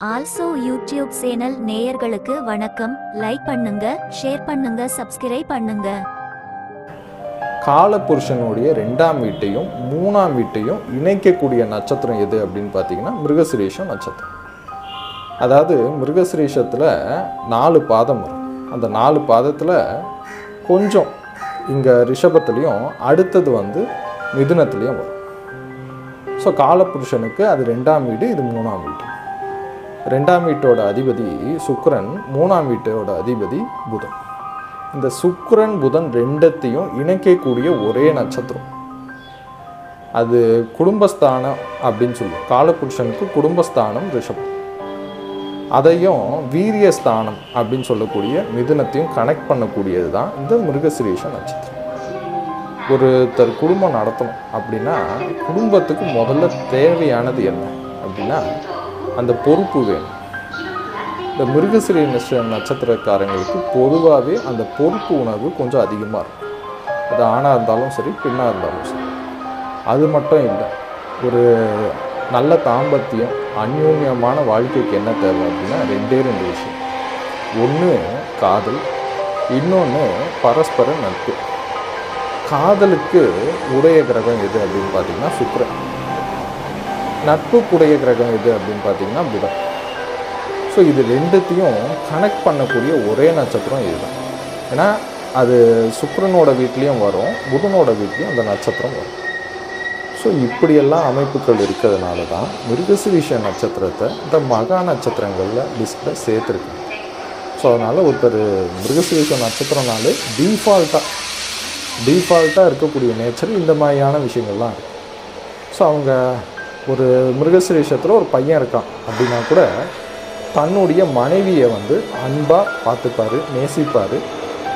Also YouTube channel நேயர்களுக்கு வணக்கம். Like பண்ணுங்க, ஷேர் பண்ணுங்க, சப்ஸ்கிரைப் பண்ணுங்க. காலபுருஷனுடைய 2ஆம் வீட்டையும் 3ஆம் வீட்டையும் இணைக்கக்கூடிய நட்சத்திரம் எது அப்படின்னு பார்த்தீங்கன்னா மிருகசிரீஷம் நட்சத்திரம். அதாவது மிருகசிரீஷத்தில் 4 பாதம் வரும். அந்த 4 பாதத்தில் கொஞ்சம் இங்கே ரிஷபத்துலேயும் அடுத்தது மிதுனத்துலேயும் வரும். ஸோ காலபுருஷனுக்கு அது 2ஆம் வீடு, இது 3ஆம் வீடு. 2ஆம் வீட்டோட அதிபதி சுக்கிரன், 3ஆம் வீட்டோட அதிபதி புதன். இந்த சுக்கிரன் புதன் ரெண்டத்தையும் இணைக்கக்கூடிய ஒரே நட்சத்திரம் அது குடும்பஸ்தானம் அப்படின்னு சொல்லுவோம். காலபுருஷனுக்கு குடும்பஸ்தானம் ரிஷபம், அதையும் வீரியஸ்தானம் அப்படின்னு சொல்லக்கூடிய மிதுனத்தையும் கனெக்ட் பண்ணக்கூடியது தான் இந்த மிருகசிரீஷ நட்சத்திரம். ஒருத்தர் குடும்பம் நடத்தணும் அப்படின்னா குடும்பத்துக்கு முதல்ல தேவையானது என்ன அப்படின்னா அந்த பொறுப்பு வேணும். இந்த மிருகசிரீஷ நட்சத்திரக்காரங்களுக்கு பொதுவாகவே அந்த பொறுப்பு உணர்வு கொஞ்சம் அதிகமாக இருக்கும். அது ஆணாக இருந்தாலும் சரி, பெண்ணாக இருந்தாலும் சரி. அது மட்டும் இல்லை, ஒரு நல்ல தாம்பத்தியம், அந்யோன்யமான வாழ்க்கைக்கு என்ன தேவை அப்படின்னா 2 விஷயம். ஒன்று காதல், இன்னொன்று பரஸ்பர நட்பு. காதலுக்கு உடைய கிரகம் எது அப்படின்னு பார்த்தீங்கன்னா சுக்கிரன். நட்புக்குடைய கிரகம் எது அப்படின்னு பார்த்தீங்கன்னா புதன். ஸோ இது ரெண்டுத்தையும் கனெக்ட் பண்ணக்கூடிய ஒரே நட்சத்திரம் இதுதான். ஏன்னா அது சுக்கிரனோட வீட்லேயும் வரும், புதனோட வீட்லேயும் அந்த நட்சத்திரம் வரும். ஸோ இப்படியெல்லாம் அமைப்புகள் இருக்கிறதுனால தான் மிருகசிரீஷ நட்சத்திரத்தை இந்த மகா நட்சத்திரங்களில் லிஸ்ட்டில் சேர்த்துருக்காங்க. ஸோ அதனால் ஒருத்தர் மிருகசிரீஷ நட்சத்திரம்னாலே டீஃபால்ட்டாக இருக்கக்கூடிய நேச்சர் இந்த மாதிரியான விஷயங்கள்லாம் இருக்குது. ஸோ அவங்க ஒரு மிருகசிரீஷத்தில் ஒரு பையன் இருக்கான் அப்படின்னா கூட தன்னுடைய மனைவியை அன்பாக பார்த்துப்பார், நேசிப்பார்.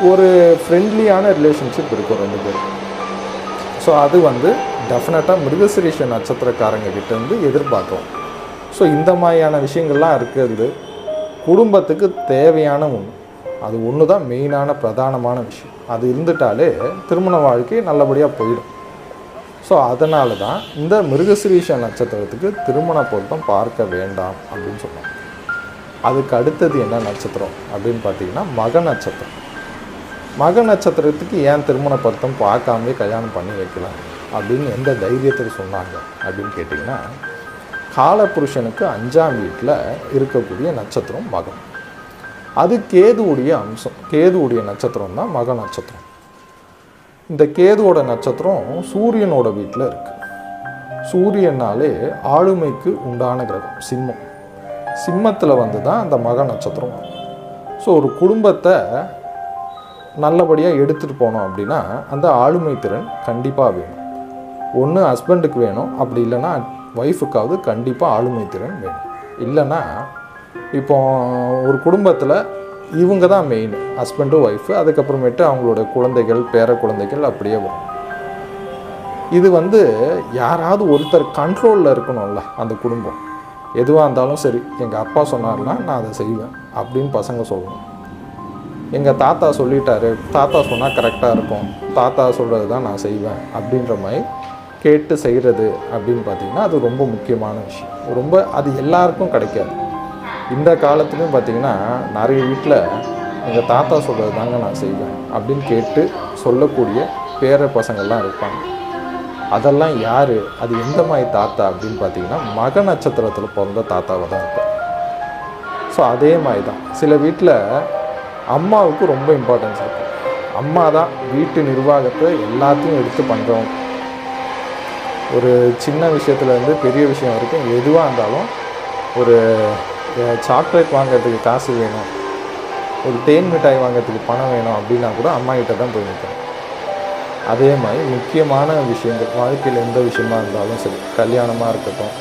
ஒரு ஃப்ரெண்ட்லியான ரிலேஷன்ஷிப் இருக்கும் 2 பேரும். ஸோ அது டெஃபினட்டாக மிருகசிரீஷ நட்சத்திரக்காரங்க கிட்டேருந்து எதிர்பார்க்கலாம். ஸோ இந்த மாதிரியான விஷயங்கள்லாம் இருக்கிறது குடும்பத்துக்கு தேவையான ஒன்று. அது ஒன்று தான் மெயினான பிரதானமான விஷயம். அது இருந்துட்டாலே திருமண வாழ்க்கை நல்லபடியாக போயிடும். ஸோ அதனால தான் இந்த மிருகசிரீஷ நட்சத்திரத்துக்கு திருமண பொருத்தம் பார்க்க வேண்டாம் அப்படின்னு சொன்னாங்க. அதுக்கு அடுத்தது என்ன நட்சத்திரம் அப்படின்னு பார்த்தீங்கன்னா மக நட்சத்திரம். மக நட்சத்திரத்துக்கு ஏன் திருமண பொருத்தம் பார்க்காமலே கல்யாணம் பண்ணி வைக்கலாம் அப்படின்னு எந்த தைரியத்துக்கு சொன்னாங்க அப்படின்னு கேட்டிங்கன்னா, காலபுருஷனுக்கு 5ஆம் வீட்டில் இருக்கக்கூடிய நட்சத்திரம் மகம். அது கேதுவுடைய அம்சம். கேதுவுடைய நட்சத்திரம் தான் மக நட்சத்திரம். இந்த கேதுவோட நட்சத்திரம் சூரியனோட வீட்டில் இருக்குது. சூரியனாலே ஆளுமைக்கு உண்டான கிரகம் சிம்மம். சிம்மத்தில் தான் அந்த மக நட்சத்திரம் வரும். ஸோ ஒரு குடும்பத்தை நல்லபடியாக எடுத்துகிட்டு போனோம் அப்படின்னா அந்த ஆளுமை திறன் கண்டிப்பாக வேணும். ஒன்று ஹஸ்பண்டுக்கு வேணும், அப்படி இல்லைன்னா ஒய்ஃபுக்காவது கண்டிப்பாக ஆளுமை திறன் வேணும். இல்லைன்னா இப்போ ஒரு குடும்பத்தில் இவங்க தான் மெயின், ஹஸ்பண்டு ஒய்ஃபு, அதுக்கப்புறமேட்டு அவங்களோட குழந்தைகள், பேர குழந்தைகள் அப்படியே வரும். இது யாராவது ஒருத்தர் கண்ட்ரோலில் இருக்கணும்ல அந்த குடும்பம். எதுவாக இருந்தாலும் சரி, எங்கள் அப்பா சொன்னார்னா நான் அதை செய்வேன் அப்படின்னு பசங்க சொல்லணும். எங்கள் தாத்தா சொல்லிட்டாரு, தாத்தா சொன்னால் கரெக்டாக இருக்கும், தாத்தா சொல்கிறது தான் நான் செய்வேன் அப்படின்ற மாதிரி கேட்டு செய்கிறது அப்படின்னு பார்த்திங்கன்னா அது ரொம்ப முக்கியமான விஷயம். அது எல்லாருக்கும் கிடைக்காது. இந்த காலத்துலையும் பார்த்திங்கன்னா நிறைய வீட்டில் எங்கள் தாத்தா சொல்கிறது தாங்க நான் செய்வேன் அப்படின்னு கேட்டு சொல்லக்கூடிய பேர பசங்கள்லாம் இருப்பாங்க. அதெல்லாம் யார், அது எந்த மாதிரி தாத்தா அப்படின்னு பார்த்திங்கன்னா மக நட்சத்திரத்தில் பிறந்த தாத்தாவை தான் இருக்கும். ஸோ அதே மாதிரி தான் சில வீட்டில் அம்மாவுக்கு ரொம்ப இம்பார்ட்டன்ஸ் இருக்கும். அம்மா தான் வீட்டு நிர்வாகத்தை எல்லாத்தையும் எடுத்து பண்ணுறோம். ஒரு சின்ன விஷயத்துலேருந்து பெரிய விஷயம் வரைக்கும் எதுவாக இருந்தாலும், ஒரு சாக்லேட் வாங்கிறதுக்கு காசு வேணும், ஒரு தேன் மிட்டாய் வாங்கிறதுக்கு பணம் வேணும் அப்படின்னா கூட அம்மா கிட்ட தான் போய் நிற்கணும். அதே மாதிரி முக்கியமான விஷயங்கள் வாழ்க்கையில் எந்த விஷயமா இருந்தாலும் சரி, கல்யாணமாக இருக்கட்டும்,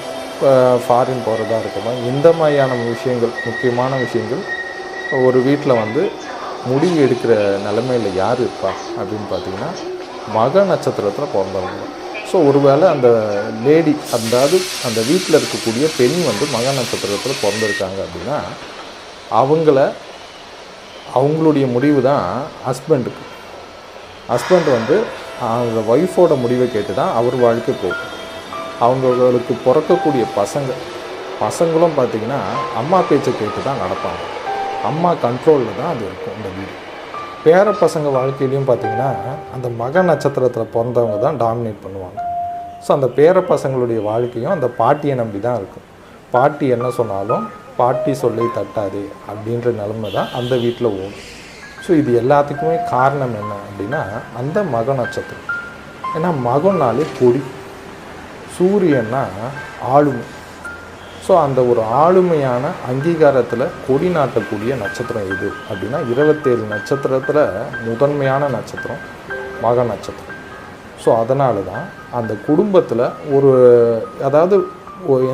ஃபாரின் போகிறதா இருக்கட்டும், எந்த மாதிரியான விஷயங்கள், முக்கியமான விஷயங்கள் ஒரு வீட்டில் முடிவு எடுக்கிற நிலைமையில் யார் இருப்பா அப்படின்னு பார்த்திங்கன்னா மக நட்சத்திரத்தில் பிறந்தவங்க. ஸோ ஒருவேளை அந்த லேடி, அதாவது அந்த வீட்டில் இருக்கக்கூடிய பெண் மக நட்சத்திரத்தில் பிறந்திருக்காங்க அப்படின்னா அவங்களுடைய முடிவு தான் ஹஸ்பண்டுக்கு. ஹஸ்பண்ட் அவங்க ஒய்ஃபோட முடிவை கேட்டு தான் அவர் வாழ்க்கை போகும். அவங்களுக்கு பிறக்கக்கூடிய பசங்க பசங்களும் பார்த்திங்கன்னா அம்மா பேச்சை கேட்டு தான் நடப்பாங்க. அம்மா கண்ட்ரோலில் தான் அது இருக்கும் இந்த வீடு. பேர பசங்க வாழ்க்கையிலையும் பார்த்திங்கன்னா அந்த மக நட்சத்திரத்தில் பிறந்தவங்க தான் டாமினேட் பண்ணுவாங்க. ஸோ அந்த பேர பசங்களுடைய வாழ்க்கையும் அந்த பாட்டியை நம்பி தான் இருக்கும். பாட்டி என்ன சொன்னாலும் பாட்டி சொல்லி தட்டாது அப்படின்ற நிலைமை தான் அந்த வீட்டில் ஓடும். ஸோ இது எல்லாத்துக்குமே காரணம் என்ன அப்படின்னா அந்த மக நட்சத்திரம். ஏன்னா மகனாலே கொடி, சூரியன்னா ஆளுமை. ஸோ அந்த ஒரு ஆளுமையான அங்கீகாரத்தில் கொடி நாட்டக்கூடிய நட்சத்திரம் எது அப்படின்னா 27 நட்சத்திரத்தில் முதன்மையான நட்சத்திரம் மக நட்சத்திரம். ஸோ அதனால தான் அந்த குடும்பத்தில் ஒரு அதாவது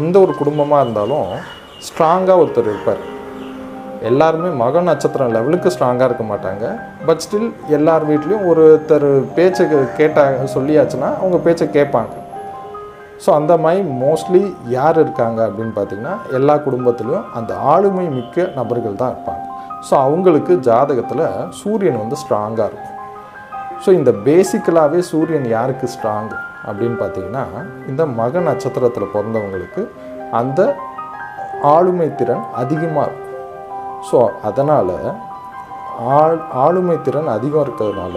எந்த ஒரு குடும்பமாக இருந்தாலும் ஸ்ட்ராங்காக ஒருத்தர் இருப்பார். எல்லாருமே மக நட்சத்திரம் லெவலுக்கு ஸ்ட்ராங்காக இருக்க மாட்டாங்க. பட் ஸ்டில் எல்லார் வீட்லேயும் ஒருத்தர் பேச்சை சொல்லியாச்சுன்னா அவங்க பேச்சை கேட்பாங்க. ஸோ அந்த மாதிரி மோஸ்ட்லி யார் இருக்காங்க அப்படின்னு பார்த்திங்கன்னா எல்லா குடும்பத்துலேயும் அந்த ஆளுமை மிக்க நபர்கள் தான் இருப்பாங்க. ஸோ அவங்களுக்கு ஜாதகத்தில் சூரியன் வந்து ஸ்ட்ராங்காக இருக்கும். ஸோ இந்த பேசிக்கலாகவே சூரியன் யாருக்கு ஸ்ட்ராங் அப்படின்னு பார்த்திங்கன்னா இந்த மக நட்சத்திரத்தில் பிறந்தவங்களுக்கு அந்த ஆளுமை திறன் அதிகமாக இருக்கும். ஸோ அதனால் ஆளுமை திறன் அதிகம் இருக்கிறதுனால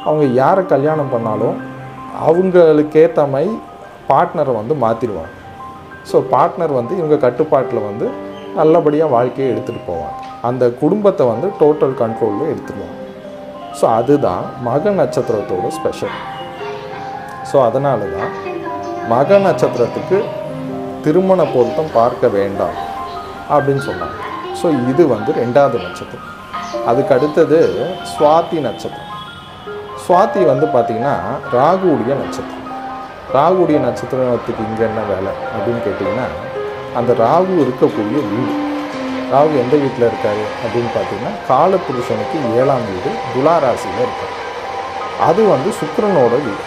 அவங்க யாரை கல்யாணம் பண்ணாலும் அவங்களுக்கு ஏற்ற மாதிரி பார்ட்னரை வந்து மாற்றிடுவாங்க. ஸோ பார்ட்னர் வந்து இவங்க கட்டுப்பாட்டில் வந்து நல்லபடியாக வாழ்க்கையை எடுத்துகிட்டு போவாங்க. அந்த குடும்பத்தை வந்து டோட்டல் கண்ட்ரோலில் எடுத்துடுவாங்க. ஸோ அதுதான் மக நட்சத்திரத்தோட ஸ்பெஷல். ஸோ அதனால தான் மக நட்சத்திரத்துக்கு திருமண பொருத்தம் பார்க்க வேண்டாம் அப்படின்னு சொன்னாங்க. ஸோ இது வந்து 2வது நட்சத்திரம். அதுக்கு அடுத்தது சுவாதி நட்சத்திரம். சுவாதி வந்து பார்த்திங்கன்னா ராகுவுடைய நட்சத்திரம். ராகுவுடைய நட்சத்திரத்துக்கு இங்கே என்ன வேலை அப்படின்னு கேட்டிங்கன்னா அந்த ராகு இருக்கக்கூடிய வீடு. ராகு எந்த வீட்டில் இருக்காரு அப்படின்னு பார்த்தீங்கன்னா காலபுருஷனுக்கு 7ஆம் வீடு துலாராசியில் இருக்கார். அது வந்து சுக்கிரனோட வீடு.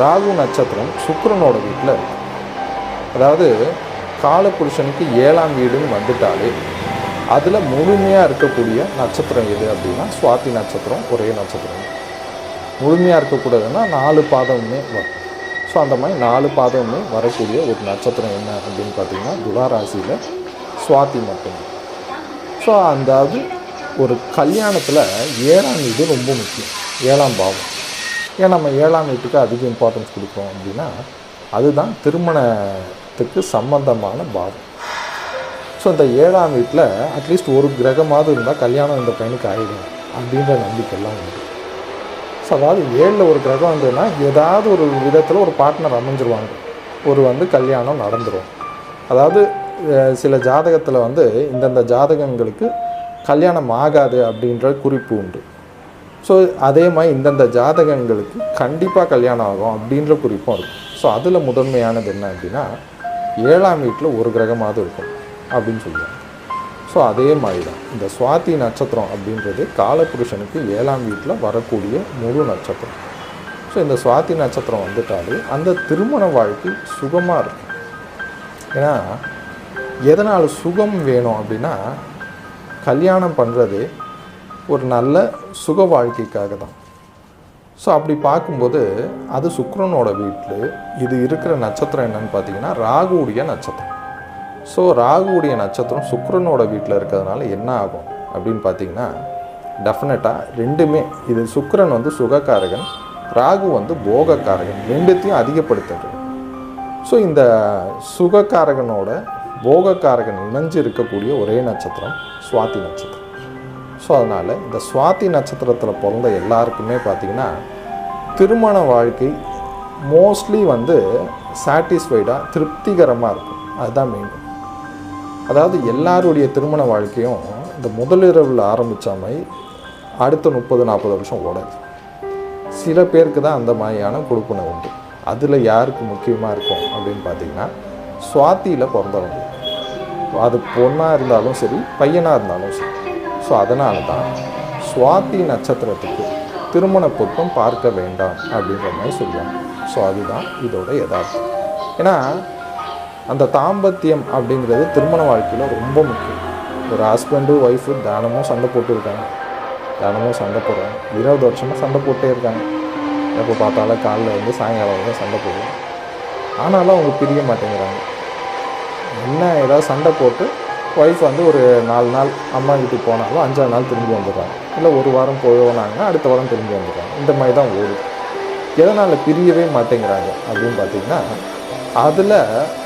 ராகு நட்சத்திரம் சுக்கிரனோட வீட்டில் இருக்கு. அதாவது காலபுருஷனுக்கு 7ஆம் வீடுன்னு வந்துட்டாலே அதில் முழுமையாக இருக்கக்கூடிய நட்சத்திரம் எது அப்படின்னா சுவாதி நட்சத்திரம் ஒரே நட்சத்திரம். முழுமையாக இருக்கக்கூடாதுன்னா 4 பாதமுமே வரும். ஸோ அந்த மாதிரி 4 பாதமுமே வரக்கூடிய ஒரு நட்சத்திரம் என்ன அப்படின்னு பார்த்தீங்கன்னா துலாராசியில் சுவாதி மட்டும்தான். ஸோ அதாவது ஒரு கல்யாணத்தில் 7ஆம் வீடு ரொம்ப முக்கியம். 7ஆம் பாவம். ஏன் நம்ம 7ஆம் வீட்டுக்கு அதிக இம்பார்ட்டன்ஸ் கொடுக்குறோம் அப்படின்னா அதுதான் திருமணத்துக்கு சம்பந்தமான பாவம். ஸோ இந்த 7ஆம் வீட்டில் அட்லீஸ்ட் ஒரு கிரகமாவது இருந்தால் கல்யாணம் இந்த பையனுக்கு ஆகிடும் அப்படின்ற நம்பிக்கைலாம் உண்டு. ஸோ அதாவது 7ல் ஒரு கிரகம் வந்ததுன்னா ஏதாவது ஒரு விதத்தில் ஒரு பார்ட்னர் அமைஞ்சிருவாங்க. ஒரு வந்து கல்யாணம் நடந்துடும். அதாவது சில ஜாதகத்தில் வந்து இந்தந்த ஜாதகங்களுக்கு கல்யாணம் ஆகாது அப்படின்ற குறிப்பு உண்டு. ஸோ அதே மாதிரி இந்தந்த ஜாதகங்களுக்கு கண்டிப்பாக கல்யாணம் ஆகும் அப்படின்ற குறிப்பும் இருக்கும். ஸோ அதில் முதன்மையானது என்ன அப்படின்னா 7ஆம் வீட்டில் ஒரு கிரகமாவது இருக்கும் அப்படின்னு சொல்லுவாங்க. ஸோ அதே மாதிரி தான் இந்த சுவாதி நட்சத்திரம் அப்படின்றது காலபுருஷனுக்கு 7ஆம் வீட்டில் வரக்கூடிய முழு நட்சத்திரம். ஸோ இந்த சுவாதி நட்சத்திரம் வந்துட்டாலே அந்த திருமண வாழ்க்கை சுகமாக இருக்கும். ஏன்னா எதனால் சுகம் வேணும் அப்படின்னா கல்யாணம் பண்ணுறது ஒரு நல்ல சுக வாழ்க்கைக்காக தான். ஸோ அப்படி பார்க்கும்போது அது சுக்கிரனோட வீட்டில் இது இருக்கிற நட்சத்திரம் என்னன்னு பார்த்தீங்கன்னா ராகுவுடைய நட்சத்திரம். ஸோ ராகுவுடைய நட்சத்திரம் சுக்கிரனோட வீட்டில் இருக்கிறதுனால என்ன ஆகும் அப்படின்னு பார்த்தீங்கன்னா டெஃபினட்டாக ரெண்டுமே இது சுக்கிரன் வந்து சுகக்காரகன், ராகு வந்து போகக்காரகன், ரெண்டுத்தையும் அதிகப்படுத்துறது. ஸோ இந்த சுகக்காரகனோட போகக்காரகன் இணைஞ்சு இருக்கக்கூடிய ஒரே நட்சத்திரம் சுவாதி நட்சத்திரம். ஸோ அதனால் இந்த சுவாதி நட்சத்திரத்தில் பிறந்த எல்லாருக்குமே பார்த்திங்கன்னா திருமண வாழ்க்கை மோஸ்ட்லி வந்து சாட்டிஸ்ஃபைடாக திருப்திகரமாக இருக்கும். அதுதான் மெயின். அதாவது எல்லாருடைய திருமண வாழ்க்கையும் இந்த முதலிரவில் ஆரம்பித்த மாதிரி அடுத்த 30-40 வருஷம் ஓடாது. சில பேருக்கு தான் அந்த மாதிரியான கொடுப்பனை உண்டு. அதில் யாருக்கு முக்கியமாக இருக்கும் அப்படின்னு பார்த்திங்கன்னா சுவாத்தியில் பிறந்தவங்க. அது பொண்ணாக இருந்தாலும் சரி பையனாக இருந்தாலும் சரி. ஸோ அதனால தான் சுவாதி நட்சத்திரத்துக்கு திருமண பொருத்தம் பார்க்க வேண்டாம் அப்படின்ற மாதிரி சொல்லுவாங்க. ஸோ அதுதான் இதோட யதார்த்தம். ஏன்னா அந்த தாம்பத்தியம் அப்படிங்கிறது திருமண வாழ்க்கையில் ரொம்ப முக்கியம். ஒரு ஹஸ்பண்டு ஒய்ஃபு தினமும் சண்டை போட்டுருக்காங்க, தினமும் சண்டை போடுறாங்க, 20 வருஷமாக சண்டை போட்டே இருக்காங்க. எப்போ பார்த்தாலும் காலையில் வந்து சாயங்காலம் வந்து சண்டை போடுவாங்க. ஆனாலும் அவங்க பிரிய மாட்டேங்கிறாங்க. என்ன ஏதாவது சண்டை போட்டு ஒய்ஃப் வந்து ஒரு 4 நாள் அம்மா வீட்டுக்கு போனாலும் 5ஆவது நாள் திரும்பி வந்துடுறாங்க, இல்லை ஒரு வாரம் போனாங்கன்னா அடுத்த வாரம் திரும்பி வந்துடுறாங்க. இந்த மாதிரி தான் ஓடுது. எதனால் பிரியவே மாட்டேங்கிறாங்க அப்படின்னு பார்த்தீங்கன்னா, அதில்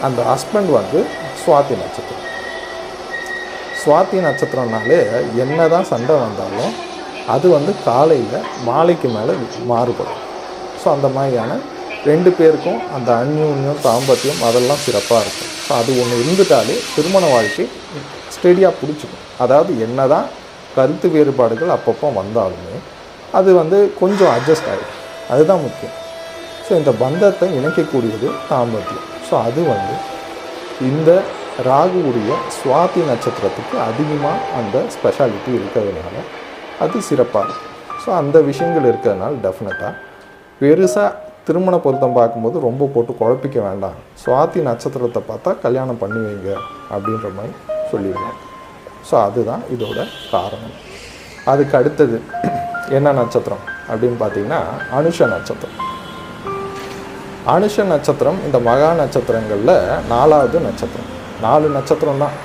அந்த ஹஸ்பண்ட் வந்து சுவாதி நட்சத்திரம். சுவாதி நட்சத்திரம்னாலே என்ன தான் சண்டை வந்தாலும் அது வந்து காலையில் மாலைக்கு மேலே மாறுபடும். ஸோ அந்த மாதிரியான 2 பேருக்கும் அந்த அந்யோன்யம் தாம்பத்தியம் அதெல்லாம் சிறப்பாக இருக்கும். ஸோ அது ஒன்று இருந்துட்டாலே திருமண வாழ்க்கை ஸ்டெடியாக பிடிச்சிக்கும். அதாவது என்ன தான் கருத்து வேறுபாடுகள் அப்பப்போ வந்தாலுமே அது வந்து கொஞ்சம் அட்ஜஸ்ட் ஆகிடும். அதுதான் முக்கியம். ஸோ இந்த பந்தத்தை இணைக்கக்கூடியது தாம்பத்தியம். ஸோ அது வந்து இந்த ராகுவுடைய சுவாதி நட்சத்திரத்துக்கு அதிகமாக அந்த ஸ்பெஷாலிட்டி இருக்கிறதுனால அது சிறப்பாக இருக்கும். ஸோ அந்த விஷயங்கள் இருக்கிறதுனால டெஃபினட்டாக பெருசாக திருமண பொருத்தம் பார்க்கும்போது ரொம்ப போட்டு குழப்பிக்க வேண்டாம், சுவாதி நட்சத்திரத்தை பார்த்தா கல்யாணம் பண்ணி வைங்க அப்படின்ற மாதிரி சொல்லிடுவாங்க. ஸோ அதுதான் இதோட காரணம். அதுக்கு அடுத்தது என்ன நட்சத்திரம் அப்படின்னு பார்த்தீங்கன்னா அனுஷ நட்சத்திரம். அனுஷ நட்சத்திரம் இந்த மகா நட்சத்திரங்களில் 4வது நட்சத்திரம். 4 நட்சத்திரம் தான்.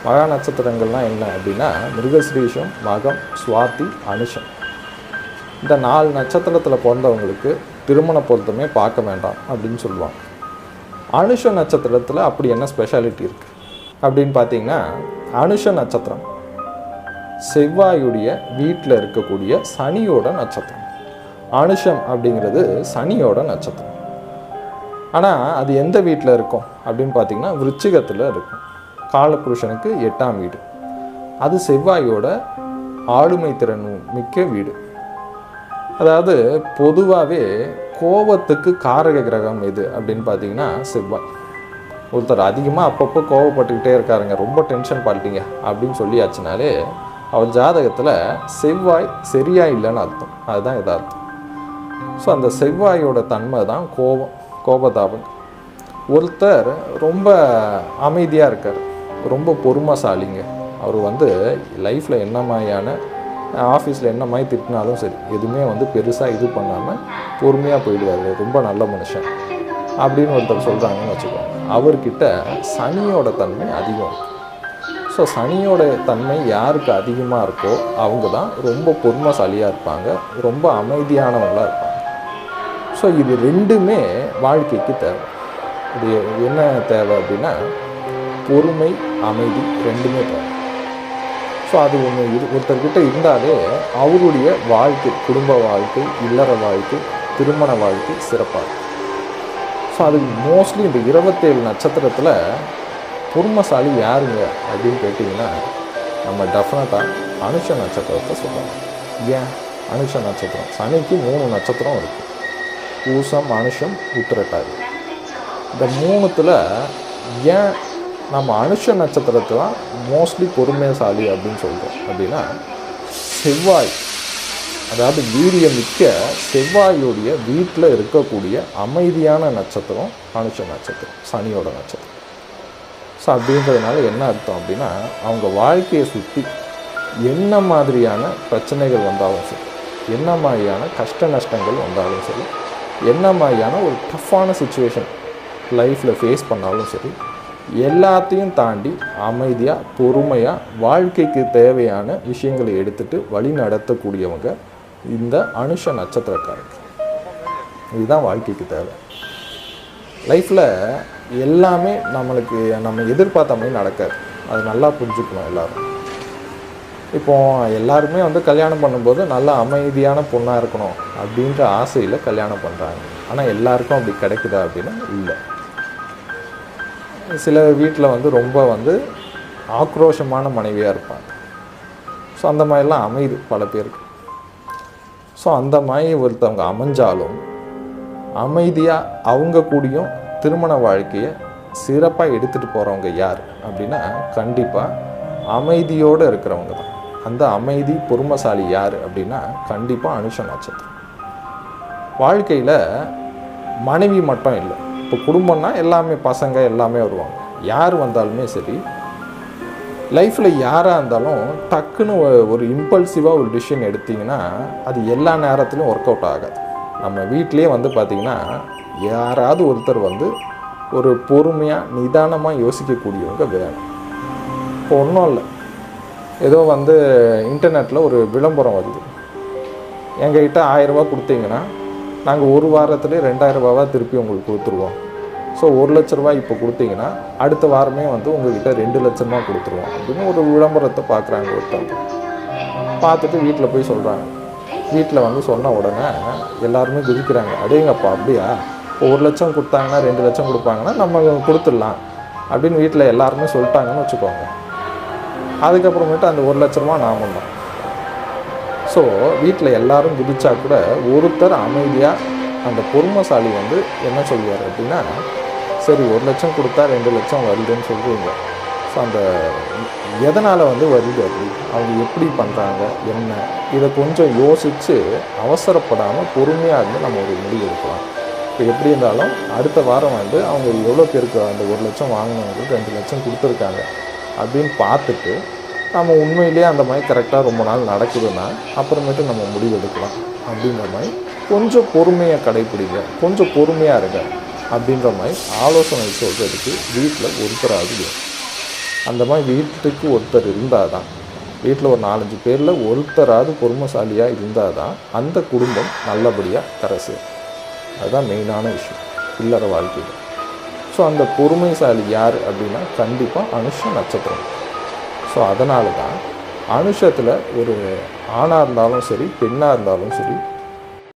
மகா நட்சத்திரங்கள்லாம் என்ன அப்படின்னா மிருகஸ்ரீஷம், மகம், சுவாதி, அனுஷம். இந்த 4 நட்சத்திரத்தில் பிறந்தவங்களுக்கு திருமண பொருத்தமே பார்க்க வேண்டாம் அப்படின்னு சொல்லுவாங்க. அனுஷ நட்சத்திரத்தில் அப்படி என்ன ஸ்பெஷாலிட்டி இருக்குது அப்படின்னு பார்த்தீங்கன்னா, அனுஷ நட்சத்திரம் செவ்வாயுடைய வீட்டில் இருக்கக்கூடிய சனியோட நட்சத்திரம். அனுஷம் அப்படிங்கிறது சனியோட நட்சத்திரம். ஆனால் அது எந்த வீட்டில் இருக்கும் அப்படின்னு பார்த்தீங்கன்னா விருச்சிகத்தில் இருக்கும். காலபுருஷனுக்கு 8ஆம் வீடு. அது செவ்வாயோட ஆளுமை திறன் மிக்க வீடு. அதாவது பொதுவாகவே கோபத்துக்கு காரக கிரகம் எது அப்படின்னு பார்த்தீங்கன்னா செவ்வாய். ஒருத்தர் அதிகமாக அப்பப்போ கோவப்பட்டுக்கிட்டே இருக்காருங்க, ரொம்ப டென்ஷன் பண்ணிட்டீங்க அப்படின்னு சொல்லியாச்சுனாலே அவர் ஜாதகத்தில் செவ்வாய் சரியா இல்லைன்னு அர்த்தம். அதுதான் எதார்த்தம். ஸோ அந்த செவ்வாயோட தன்மை தான் கோபதாபம். ஒருத்தர் ரொம்ப அமைதியாக இருக்கார், ரொம்ப பொறுமைசாலிங்க. அவர் வந்து லைஃப்பில் என்ன மாதிரியான ஆஃபீஸில் என்ன மாதிரி திட்டினாலும் சரி எதுவுமே வந்து பெருசாக இது பண்ணாமல் பொறுமையாக போயிடுவார், ரொம்ப நல்ல மனுஷன் அப்படின்னு ஒருத்தர் சொல்கிறாங்கன்னு வச்சுக்கோங்க. அவர்கிட்ட சனியோட தன்மை அதிகம் இருக்கும். ஸோ சனியோட தன்மை யாருக்கு அதிகமாக இருக்கோ அவங்க தான் ரொம்ப பொறுமைசாலியாக இருப்பாங்க, ரொம்ப அமைதியானவங்களாக இருப்பாங்க. ஸோ இது ரெண்டுமே வாழ்க்கைக்கு தேவை. இது என்ன தேவை அப்படின்னா பொறுமை, அமைதி ரெண்டுமே தேவை. ஸோ அது ஒன்று ஒருத்தர்கிட்ட இருந்தாலே அவருடைய வாழ்க்கை, குடும்ப வாழ்க்கை, இல்லற வாழ்க்கை, திருமண வாழ்க்கை சிறப்பாக இருக்கும். ஸோ அது மோஸ்ட்லி இந்த 27 நட்சத்திரத்தில் பொறுமைசாலி யாருங்க அப்படின்னு கேட்டிங்கன்னா நம்ம டெஃபினட்டாக அனுஷ நட்சத்திரத்தை சொல்லலாம். ஏன் அனுஷ நட்சத்திரம்? சனிக்கு 3 நட்சத்திரம் இருக்குது. பூசம், அனுஷம், உத்திரட்டாதி. இந்த 3த்தில் ஏன் நம்ம அனுஷ நட்சத்திரத்தை தான் மோஸ்ட்லி பொறுமைசாலி அப்படின்னு சொல்கிறோம் அப்படின்னா செவ்வாய், அதாவது வீரியமிக்க செவ்வாயுடைய வீட்டில் இருக்கக்கூடிய அமைதியான நட்சத்திரம் அனுஷ நட்சத்திரம், சனியோட நட்சத்திரம். ஸோ அப்படின்றதுனால என்ன அர்த்தம் அப்படின்னா அவங்க வாழ்க்கையை சுற்றி என்ன மாதிரியான பிரச்சனைகள் வந்தாலும் சரி, என்ன மாதிரியான கஷ்ட நஷ்டங்கள் வந்தாலும் சரி, என்ன மாதிரியான ஒரு டஃப்பான சுச்சுவேஷன் லைஃப்பில் ஃபேஸ் பண்ணாலும் சரி, எல்லாத்தையும் தாண்டி அமைதியாக பொறுமையாக வாழ்க்கைக்கு தேவையான விஷயங்களை எடுத்துகிட்டு வழி நடத்தக்கூடியவங்க இந்த அனுஷ நட்சத்திரக்காரங்க. இதுதான் வாழ்க்கைக்கு தேவை. லைஃப்பில் எல்லாமே நம்ம எதிர்பார்த்த மாதிரி நடக்காது. அது நல்லா புரிஞ்சுக்கணும் எல்லோரும். இப்போது எல்லாருமே வந்து கல்யாணம் பண்ணும்போது நல்லா அமைதியான பொண்ணாக இருக்கணும் அப்படின்ற ஆசையில் கல்யாணம் பண்ணுறாங்க. ஆனால் எல்லாருக்கும் அப்படி கிடைக்குதா அப்படின்னா இல்லை. சில வீட்டில் வந்து ரொம்ப வந்து ஆக்ரோஷமான மனைவியாக இருப்பாங்க. ஸோ அந்த மாதிரிலாம் அமையுது பல பேருக்கு. ஸோ அந்த மாதிரி ஒருத்தவங்க அமைஞ்சாலும் அமைதியாக அவங்க கூடயும் திருமண வாழ்க்கையை சிறப்பாக எடுத்துகிட்டு போகிறவங்க யார் அப்படின்னா கண்டிப்பாக அமைதியோடு இருக்கிறவங்க தான். அந்த அமைதி பொறுமைசாலி யார் அப்படின்னா கண்டிப்பாக அனுஷ நட்சத்திரம். வாழ்க்கையில் மனைவி மட்டும் இல்லை, இப்போ குடும்பம்னா எல்லாமே பசங்க எல்லாமே வருவாங்க. யார் வந்தாலுமே சரி, லைஃப்பில் யாராக இருந்தாலும் டக்குன்னு ஒரு இம்பல்சிவாக ஒரு டிசிஷன் எடுத்திங்கன்னா அது எல்லா நேரத்துலையும் ஒர்க் அவுட் ஆகாது. நம்ம வீட்டிலே வந்து பார்த்திங்கன்னா யாராவது ஒருத்தர் வந்து ஒரு பொறுமையாக நிதானமாக யோசிக்கக்கூடியவங்க வேணும். இப்போ ஒன்றும் இல்லை, ஏதோ வந்து இன்டர்நெட்டில் ஒரு விளம்பரம் வருது, எங்ககிட்ட 1000 ரூபா கொடுத்தீங்கன்னா நாங்கள் ஒரு வாரத்துலேயே 2000 ரூபாவாக திருப்பி உங்களுக்கு கொடுத்துருவோம். ஸோ 1 லட்ச ரூபா இப்போ கொடுத்தீங்கன்னா அடுத்த வாரமே வந்து உங்கள்கிட்ட 2 லட்சமாக கொடுத்துருவோம் அப்படின்னு ஒரு விளம்பரத்தை பார்க்குறாங்க. ஒருத்தவங்க பார்த்துட்டு வீட்டில் போய் சொல்கிறாங்க. வீட்டில் வந்து சொன்ன உடனே எல்லாருமே குதிக்கிறாங்க, அடேங்கப்பா அப்படியா, இப்போ 1 லட்சம் கொடுத்தாங்கன்னா 2 லட்சம் கொடுப்பாங்கன்னா நம்ம கொடுத்துடலாம் அப்படின்னு வீட்டில் எல்லாருமே சொல்லிட்டாங்கன்னு வச்சுக்கோங்க. அதுக்கப்புறமேட்டு அந்த 1 லட்ச ரூபா நாம தான். ஸோ வீட்டில் எல்லாரும் குதிச்சா கூட ஒருத்தர் அமைதியாக அந்த பொறுமைசாலி வந்து என்ன சொல்லுவார் அப்படின்னா, சரி 1 லட்சம் கொடுத்தா 2 லட்சம் வருதுன்னு சொல்லுவீங்க. ஸோ அந்த எதனால் வந்து வருது, அப்படி அவங்க எப்படி பண்ணுறாங்க என்ன, இதை கொஞ்சம் யோசித்து அவசரப்படாமல் பொறுமையாக இருந்து நம்ம ஒரு முடிவு எடுக்கலாம். இப்போ எப்படி இருந்தாலும் அடுத்த வாரம் வந்து அவங்க எவ்வளோ பேருக்கு அந்த 1 லட்சம் வாங்கினவங்களுக்கு 2 லட்சம் கொடுத்துருக்காங்க அப்படின்னு பார்த்துட்டு நம்ம உண்மையிலேயே அந்த மாதிரி கரெக்டாக ரொம்ப நாள் நடக்குதுன்னா அப்புறமேட்டு நம்ம முடிவு எடுக்கலாம். அப்படின்ற மாதிரி கொஞ்சம் பொறுமையை கடைப்பிடிங்க, கொஞ்சம் பொறுமையாக இருங்க அப்படின்ற மாதிரி ஆலோசனை சொல்கிறதுக்கு வீட்டில் ஒருத்தராது வேணும். அந்த மாதிரி வீட்டுக்கு ஒருத்தர் இருந்தால் தான், வீட்டில் ஒரு 4-5 பேரில் ஒருத்தராது பொறுமைசாலியாக இருந்தால் தான் அந்த குடும்பம் நல்லபடியாக கரை சேரும். அதுதான் மெயினான விஷயம் இல்லற வாழ்க்கையில். ஸோ அந்த பொறுமைசாலி யார் அப்படின்னா கண்டிப்பாக அனுஷ நட்சத்திரம். ஸோ அதனால தான் அனுஷத்தில் ஒரு ஆணாக இருந்தாலும் சரி பெண்ணாக இருந்தாலும் சரி